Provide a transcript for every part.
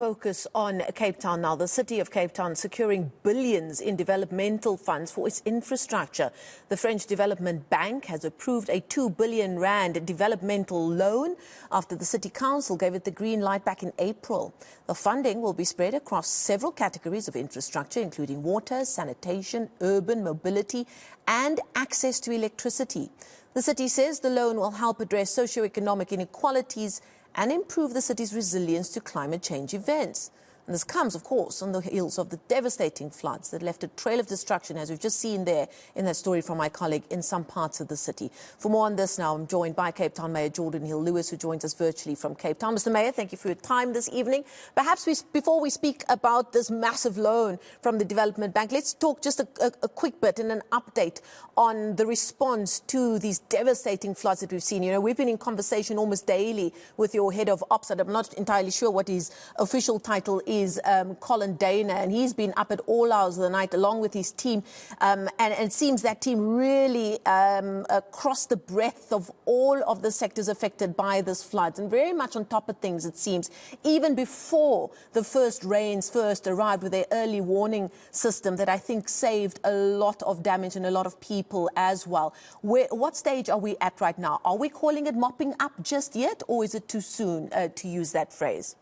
Focus on Cape Town now. The city of Cape Town securing billions in developmental funds for its infrastructure. The French Development Bank has approved a 2 billion rand developmental loan after the City Council gave it the green light back in April. The funding will be spread across several categories of infrastructure, including water, sanitation, urban mobility and access to electricity. The city says the loan will help address socio-economic inequalities and improve the city's resilience to climate change events. And this comes, of course, on the heels of the devastating floods that left a trail of destruction, as we've just seen there in that story from my colleague, in some parts of the city. For more on this now, I'm joined by Cape Town Mayor Geordin Hill-Lewis, who joins us virtually from Cape Town. Mr. Mayor, thank you for your time this evening. Perhaps before we speak about this massive loan from the Development Bank, let's talk just a quick bit and an update on the response to these devastating floods that we've seen. You know, we've been in conversation almost daily with your head of ops, and I'm not entirely sure what his official title is, Colin Dana, and he's been up at all hours of the night along with his team, and it seems that team really across the breadth of all of the sectors affected by this floods, and very much on top of things, it seems, even before the first rains first arrived with their early warning system that I think saved a lot of damage and a lot of people as well. What stage are we at right now? Are we calling it mopping up just yet, or is it too soon to use that phrase?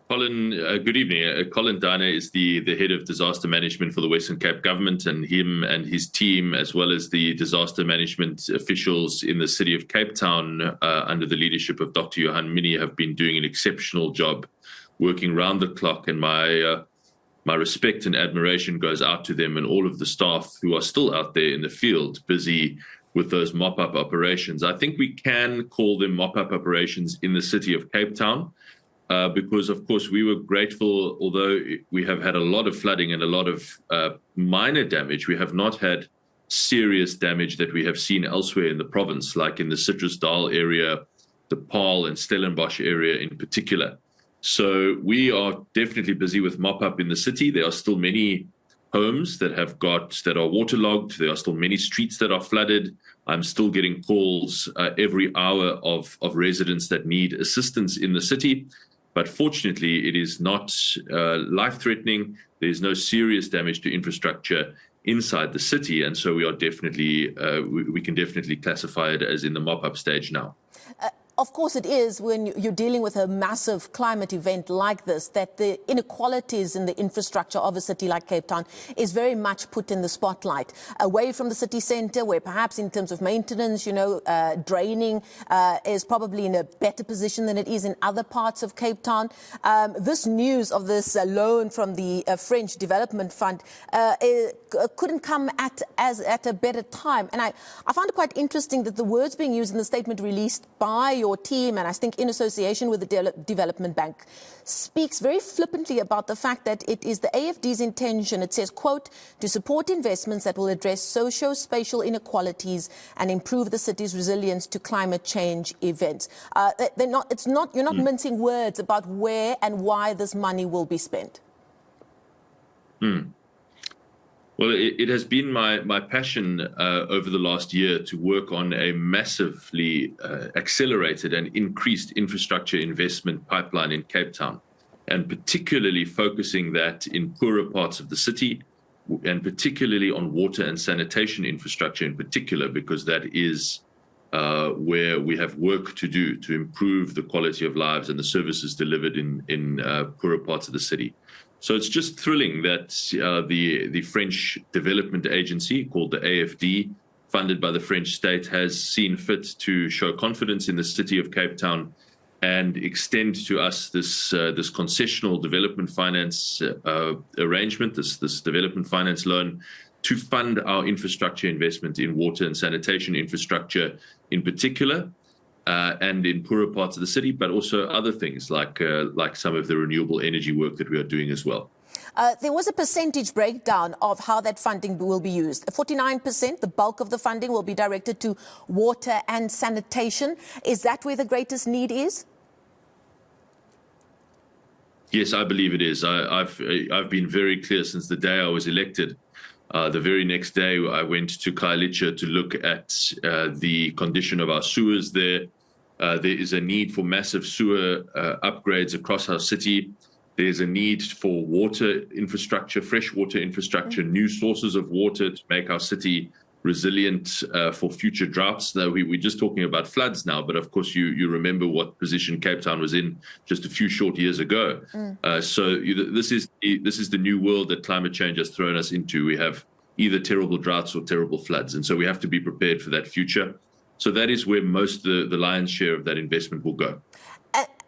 Colin, good evening. Colin Dana is the head of disaster management for the Western Cape government, and him and his team, as well as the disaster management officials in the city of Cape Town under the leadership of Dr. Johan Minnie, have been doing an exceptional job working round the clock, and my respect and admiration goes out to them and all of the staff who are still out there in the field busy with those mop-up operations. I think we can call them mop-up operations in the city of Cape Town. Because, of course, we were grateful, although we have had a lot of flooding and a lot of minor damage, we have not had serious damage that we have seen elsewhere in the province, like in the Citrusdal area, the Paarl and Stellenbosch area in particular. So we are definitely busy with mop-up in the city. There are still many homes that are waterlogged. There are still many streets that are flooded. I'm still getting calls every hour of residents that need assistance in the city. But fortunately, it is not life-threatening. There's no serious damage to infrastructure inside the city. And so we are definitely, we can definitely classify it as in the mop-up stage now. Of course it is when you're dealing with a massive climate event like this, that the inequalities in the infrastructure of a city like Cape Town is very much put in the spotlight. Away from the city centre, where perhaps in terms of maintenance, you know, draining is probably in a better position than it is in other parts of Cape Town. This news of this loan from the French Development Fund couldn't come at a better time. And I found it quite interesting that the words being used in the statement released by your team, and I think in association with the Development Bank, speaks very flippantly about the fact that it is the AFD's intention, it says, quote, to support investments that will address socio-spatial inequalities and improve the city's resilience to climate change events. You're not mincing words about where and why this money will be spent. Well, it has been my passion over the last year to work on a massively accelerated and increased infrastructure investment pipeline in Cape Town, and particularly focusing that in poorer parts of the city, and particularly on water and sanitation infrastructure in particular, because that is where we have work to do to improve the quality of lives and the services delivered in poorer parts of the city. So it's just thrilling that the French development agency, called the AFD, funded by the French state, has seen fit to show confidence in the city of Cape Town and extend to us this concessional development finance arrangement, this development finance loan, to fund our infrastructure investment in water and sanitation infrastructure in particular, and in poorer parts of the city, but also other things like some of the renewable energy work that we are doing as well. There was a percentage breakdown of how that funding will be used. 49%, the bulk of the funding, will be directed to water and sanitation. Is that where the greatest need is? Yes, I believe it is. I've been very clear since the day I was elected. The very next day, I went to Khayelitsha to look at the condition of our sewers there, There is a need for massive sewer upgrades across our city. There's a need for water infrastructure, fresh water infrastructure, new sources of water to make our city resilient for future droughts. Now, we're just talking about floods now, but of course you remember what position Cape Town was in just a few short years ago. This is the new world that climate change has thrown us into. We have either terrible droughts or terrible floods, and so we have to be prepared for that future. So that is where most the lion's share of that investment will go.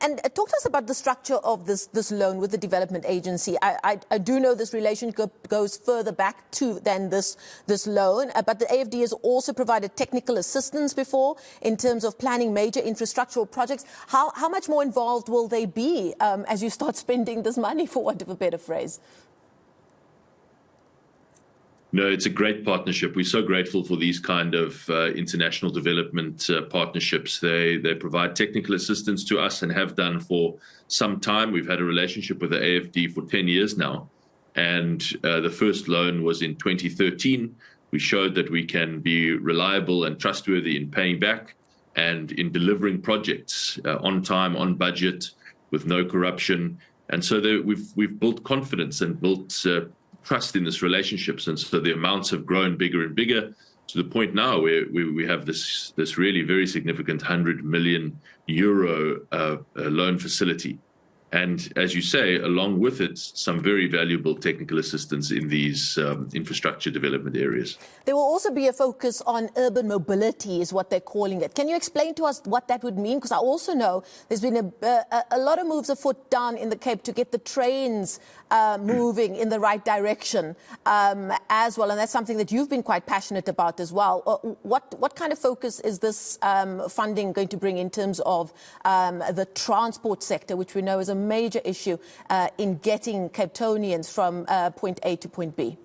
And talk to us about the structure of this loan with the development agency. I do know this relationship goes further back than this loan, but the AFD has also provided technical assistance before in terms of planning major infrastructural projects. How much more involved will they be as you start spending this money, for want of a better phrase? No, it's a great partnership. We're so grateful for these kind of international development partnerships. They provide technical assistance to us and have done for some time. We've had a relationship with the AFD for 10 years now. And the first loan was in 2013. We showed that we can be reliable and trustworthy in paying back and in delivering projects on time, on budget, with no corruption. And so we've built confidence and built trust in this relationships, and so the amounts have grown bigger and bigger to the point now where we have this really very significant €100 million loan facility. And as you say, along with it, some very valuable technical assistance in these infrastructure development areas. There will also be a focus on urban mobility, is what they're calling it. Can you explain to us what that would mean? Because I also know there's been a lot of moves afoot down in the Cape to get the trains moving in the right direction as well. And that's something that you've been quite passionate about as well. What kind of focus is this funding going to bring in terms of the transport sector, which we know is a major issue in getting Cape Townians from point A to point B?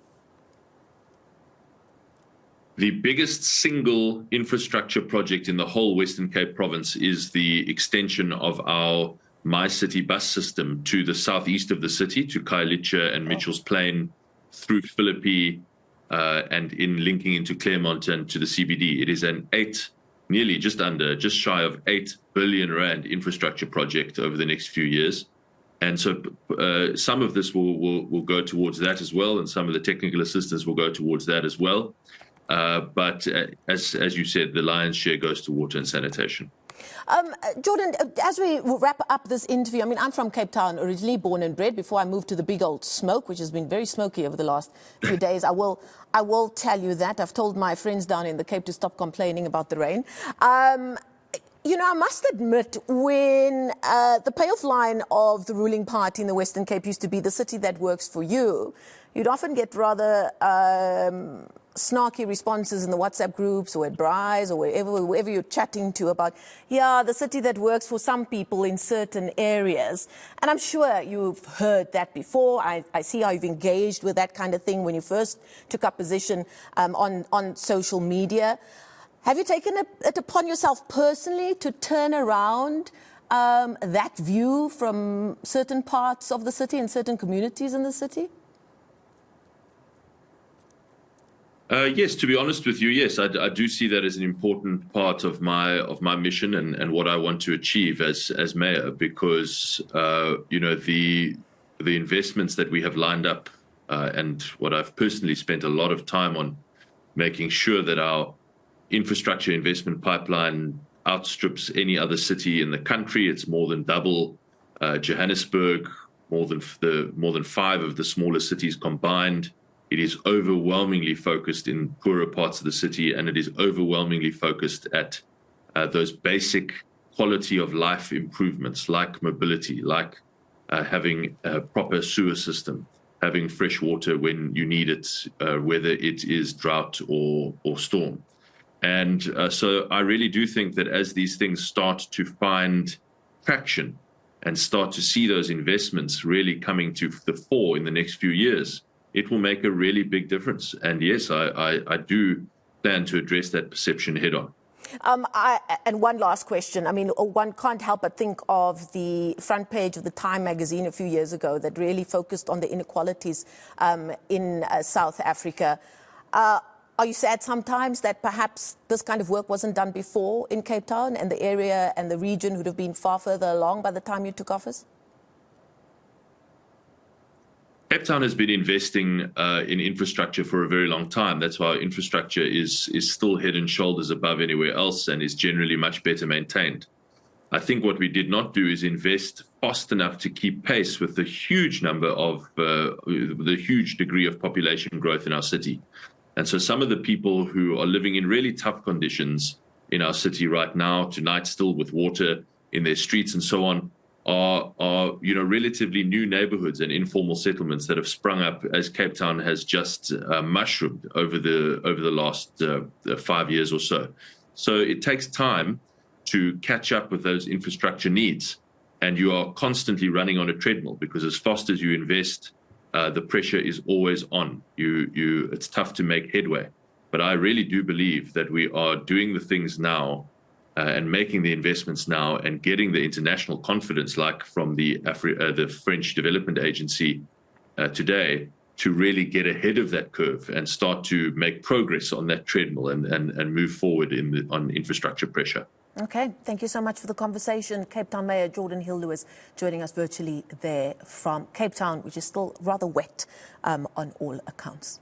The biggest single infrastructure project in the whole Western Cape province is the extension of our My City bus system to the southeast of the city, to Khayelitsha and Mitchell's Plain, through Philippi, and in linking into Claremont and to the CBD. It is an just shy of 8 billion rand infrastructure project over the next few years. And so some of this will go towards that as well, and some of the technical assistance will go towards that as well. But as you said, the lion's share goes to water and sanitation. Geordin, as we wrap up this interview, I mean, I'm from Cape Town, originally born and bred, before I moved to the big old smoke, which has been very smoky over the last few days. I will tell you that. I've told my friends down in the Cape to stop complaining about the rain. You know, I must admit, when the payoff line of the ruling party in the Western Cape used to be the city that works for you, you'd often get rather snarky responses in the WhatsApp groups or at Braai's or wherever you're chatting to about, yeah, the city that works for some people in certain areas. And I'm sure you've heard that before. I see how you've engaged with that kind of thing when you first took up position on social media. Have you taken it upon yourself personally to turn around that view from certain parts of the city and certain communities in the city? Yes, to be honest with you, yes, I do see that as an important part of my mission and what I want to achieve as mayor, because you know, the investments that we have lined up and what I've personally spent a lot of time on, making sure that our infrastructure investment pipeline outstrips any other city in the country. It's more than double Johannesburg, more than 5 of the smaller cities combined. It is overwhelmingly focused in poorer parts of the city, and it is overwhelmingly focused at those basic quality of life improvements like mobility, like having a proper sewer system, having fresh water when you need it, whether it is drought or storm. And so I really do think that as these things start to find traction and start to see those investments really coming to the fore in the next few years, it will make a really big difference. And yes, I do plan to address that perception head on. And one last question. I mean, one can't help but think of the front page of the Time magazine a few years ago that really focused on the inequalities in South Africa. Are you sad sometimes that perhaps this kind of work wasn't done before in Cape Town, and the area and the region would have been far further along by the time you took office? Cape Town has been investing in infrastructure for a very long time. That's why infrastructure is still head and shoulders above anywhere else and is generally much better maintained. I think what we did not do is invest fast enough to keep pace with the huge number of the huge degree of population growth in our city. And so some of the people who are living in really tough conditions in our city right now, tonight still with water in their streets and so on, are relatively new neighborhoods and informal settlements that have sprung up as Cape Town has just mushroomed over the last 5 years or so. So it takes time to catch up with those infrastructure needs, and you are constantly running on a treadmill because as fast as you invest, the pressure is always on. It's tough to make headway, but I really do believe that we are doing the things now and making the investments now and getting the international confidence, like from the French Development Agency today, to really get ahead of that curve and start to make progress on that treadmill and move forward on infrastructure pressure. Okay, thank you so much for the conversation. Cape Town Mayor Geordin Hill-Lewis joining us virtually there from Cape Town, which is still rather wet on all accounts.